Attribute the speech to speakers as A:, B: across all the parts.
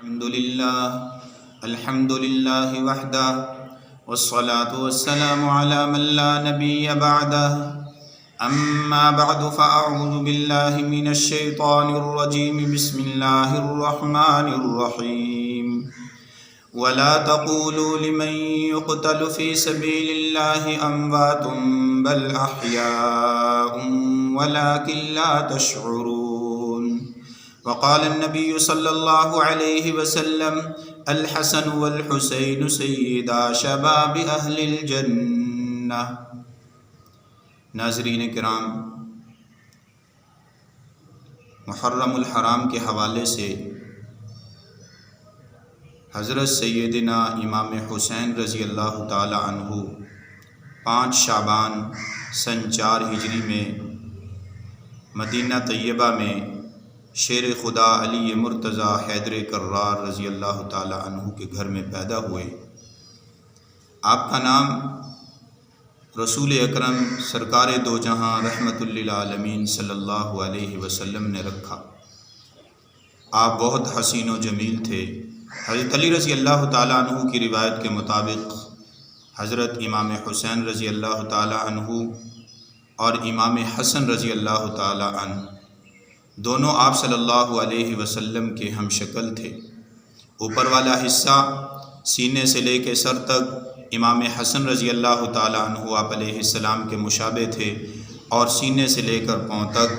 A: الحمد لله وحده والصلاة والسلام على من لا نبي بعده أما بعد فأعوذ بالله من الشيطان الرجيم بسم الله الرحمن الرحيم ولا تقولوا لمن يقتل في سبيل الله أموات بل أحياء ولكن لا تشعرون وقال النبي صلی اللہ علیہ وسلم الحسن والحسین سیدا شباب اہل الجنہ۔ ناظرین کرام، محرم الحرام کے حوالے سے حضرت سیدنا امام حسین رضی اللہ تعالی عنہ 5 شعبان سن 4 ہجری میں مدینہ طیبہ میں شیر خدا علی مرتضی حیدر کرار رضی اللہ تعالی عنہ کے گھر میں پیدا ہوئے۔ آپ کا نام رسول اکرم سرکار دو جہاں رحمت للعالمین صلی اللہ علیہ وسلم نے رکھا۔ آپ بہت حسین و جمیل تھے۔ حضرت علی رضی اللہ تعالی عنہ کی روایت کے مطابق حضرت امام حسین رضی اللہ تعالی عنہ اور امام حسن رضی اللہ تعالی عنہ دونوں آپ صلی اللہ علیہ وسلم کے ہم شکل تھے۔ اوپر والا حصہ سینے سے لے کے سر تک امام حسن رضی اللہ تعالی عنہ آپ علیہ السلام کے مشابہ تھے، اور سینے سے لے کر پاؤں تک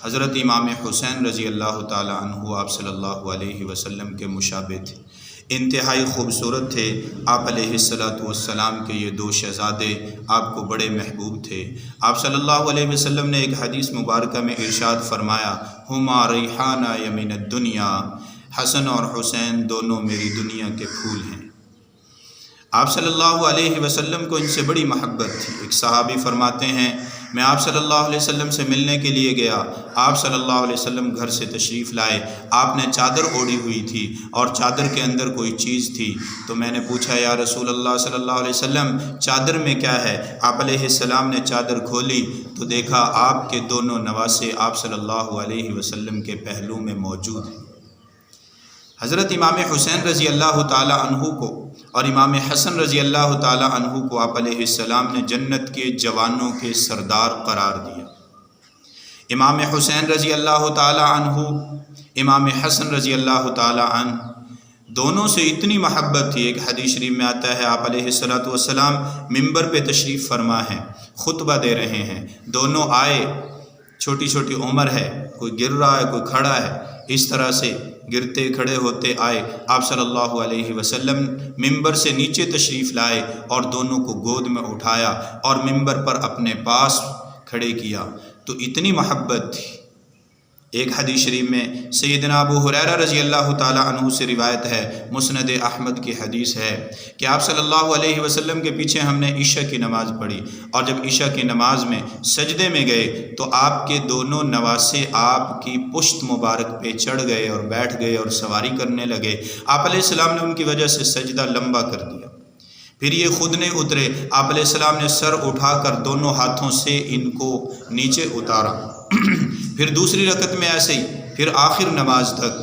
A: حضرت امام حسین رضی اللہ تعالی عنہ آپ صلی اللہ علیہ وسلم کے مشابہ تھے۔ انتہائی خوبصورت تھے۔ آپ علیہ السلام کے یہ 2 شہزادے آپ کو بڑے محبوب تھے۔ آپ صلی اللہ علیہ وسلم نے ایک حدیث مبارکہ میں ارشاد فرمایا، ہما ریحانہ یمین الدنیا، حسن اور حسین دونوں میری دنیا کے پھول ہیں۔ آپ صلی اللہ علیہ وسلم کو ان سے بڑی محبت تھی۔ ایک صحابی فرماتے ہیں، میں آپ صلی اللہ علیہ وسلم سے ملنے کے لیے گیا۔ آپ صلی اللہ علیہ وسلم گھر سے تشریف لائے۔ آپ نے چادر اوڑھی ہوئی تھی اور چادر کے اندر کوئی چیز تھی، تو میں نے پوچھا، یا رسول اللہ صلی اللہ علیہ وسلم چادر میں کیا ہے؟ آپ علیہ السلام نے چادر کھولی تو دیکھا آپ کے دونوں نواسے آپ صلی اللہ علیہ وسلم کے پہلو میں موجود ہیں۔ حضرت امام حسین رضی اللہ تعالی عنہ کو اور امام حسن رضی اللہ تعالی عنہ کو آپ علیہ السلام نے جنت کے جوانوں کے سردار قرار دیا۔ امام حسین رضی اللہ تعالی عنہ، امام حسن رضی اللہ تعالی عنہ دونوں سے اتنی محبت تھی۔ ایک حدیث شریف میں آتا ہے، آپ علیہ السلام منبر پہ تشریف فرما ہیں، خطبہ دے رہے ہیں، دونوں آئے، چھوٹی چھوٹی عمر ہے، کوئی گر رہا ہے کوئی کھڑا ہے، اس طرح سے گرتے کھڑے ہوتے آئے۔ آپ صلی اللہ علیہ وسلم منبر سے نیچے تشریف لائے اور دونوں کو گود میں اٹھایا اور منبر پر اپنے پاس کھڑے کیا، تو اتنی محبت تھی۔ ایک حدیث شریف میں سیدنا ابو ہریرہ رضی اللہ تعالی عنہ سے روایت ہے، مسند احمد کی حدیث ہے کہ آپ صلی اللہ علیہ وسلم کے پیچھے ہم نے عشاء کی نماز پڑھی، اور جب عشاء کی نماز میں سجدے میں گئے تو آپ کے دونوں نواسے آپ کی پشت مبارک پہ چڑھ گئے اور بیٹھ گئے اور سواری کرنے لگے۔ آپ علیہ السلام نے ان کی وجہ سے سجدہ لمبا کر دیا۔ پھر یہ خود نہیں اترے، آپ علیہ السلام نے سر اٹھا کر دونوں ہاتھوں سے ان کو نیچے اتارا۔ پھر دوسری رکعت میں ایسے ہی، پھر آخر نماز تک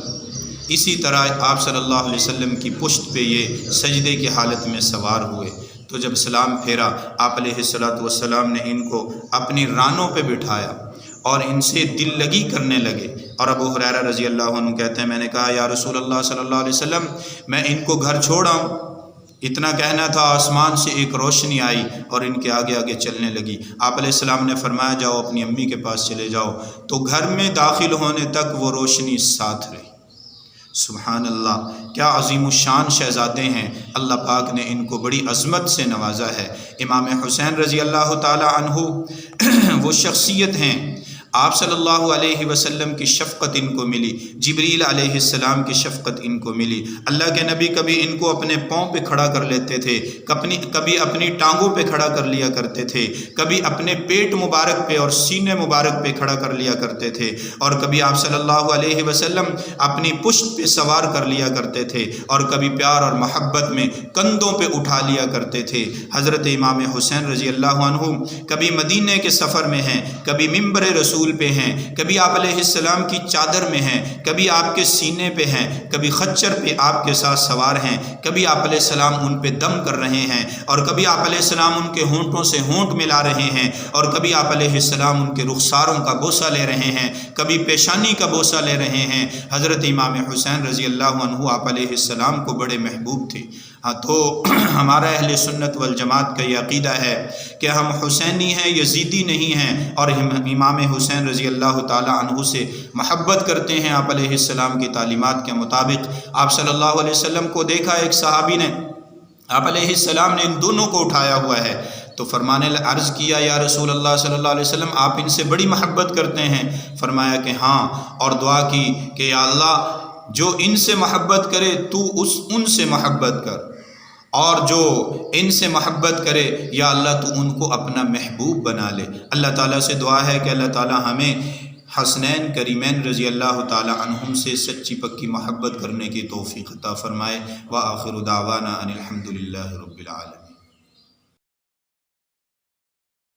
A: اسی طرح آپ صلی اللہ علیہ وسلم کی پشت پہ یہ سجدے کی حالت میں سوار ہوئے۔ تو جب سلام پھیرا، آپ علیہ السلام نے ان کو اپنی رانوں پہ بٹھایا اور ان سے دل لگی کرنے لگے۔ اور ابو ہریرہ رضی اللہ عنہ کہتے ہیں، میں نے کہا، یا رسول اللہ صلی اللہ علیہ وسلم میں ان کو گھر چھوڑ آؤں؟ اتنا کہنا تھا، آسمان سے ایک روشنی آئی اور ان کے آگے آگے چلنے لگی۔ آپ علیہ السلام نے فرمایا، جاؤ اپنی امی کے پاس چلے جاؤ۔ تو گھر میں داخل ہونے تک وہ روشنی ساتھ رہی۔ سبحان اللہ، کیا عظیم الشان شہزادے ہیں۔ اللہ پاک نے ان کو بڑی عظمت سے نوازا ہے۔ امام حسین رضی اللہ تعالی عنہ وہ شخصیت ہیں، آپ صلی اللہ علیہ وسلم کی شفقت ان کو ملی، جبریل علیہ السلام کی شفقت ان کو ملی۔ اللہ کے نبی کبھی ان کو اپنے پاؤں پہ کھڑا کر لیتے تھے، کبھی اپنی ٹانگوں پہ کھڑا کر لیا کرتے تھے، کبھی اپنے پیٹ مبارک پہ اور سینے مبارک پہ کھڑا کر لیا کرتے تھے، اور کبھی آپ صلی اللہ علیہ وسلم اپنی پشت پہ سوار کر لیا کرتے تھے، اور کبھی پیار اور محبت میں کندھوں پہ اٹھا لیا کرتے تھے۔ حضرت امام حسین رضی اللہ عنہ کبھی مدینے کے سفر میں ہیں، کبھی منبر رسول رسول پہ ہیں، کبھی آپ علیہ السلام کی چادر میں ہیں، کبھی آپ کے سینے پہ ہیں، کبھی خچر پہ آپ کے ساتھ سوار ہیں، کبھی آپ علیہ السلام ان پہ دم کر رہے ہیں، اور کبھی آپ علیہ السلام ان کے ہونٹوں سے ہونٹ ملا رہے ہیں، اور کبھی آپ علیہ السلام ان کے رخساروں کا بوسہ لے رہے ہیں، کبھی پیشانی کا بوسہ لے رہے ہیں۔ حضرت امام حسین رضی اللہ عنہ آپ علیہ السلام کو بڑے محبوب تھے۔ ہاں، تو ہمارا اہل سنت والجماعت کا یہ عقیدہ ہے کہ ہم حسینی ہیں، یزیدی نہیں ہیں، اور امام حسین رضی اللہ تعالی عنہ سے محبت کرتے ہیں آپ علیہ السلام کی تعلیمات کے مطابق۔ آپ صلی اللہ علیہ وسلم کو دیکھا ایک صحابی نے، آپ علیہ السلام نے ان دونوں کو اٹھایا ہوا ہے، تو فرمانے عرض کیا یا رسول اللہ صلی اللہ علیہ وسلم آپ ان سے بڑی محبت کرتے ہیں؟ فرمایا کہ ہاں، اور دعا کی کہ یا اللہ جو ان سے محبت کرے تو ان سے محبت کر، اور جو ان سے محبت کرے یا اللہ تو ان کو اپنا محبوب بنا لے۔ اللہ تعالیٰ سے دعا ہے کہ اللہ تعالیٰ ہمیں حسنین کریمین رضی اللہ تعالی عنہم سے سچی پکی محبت کرنے کی توفیق عطا فرمائے۔ وآخر دعوانا ان الحمد للہ رب العالمین۔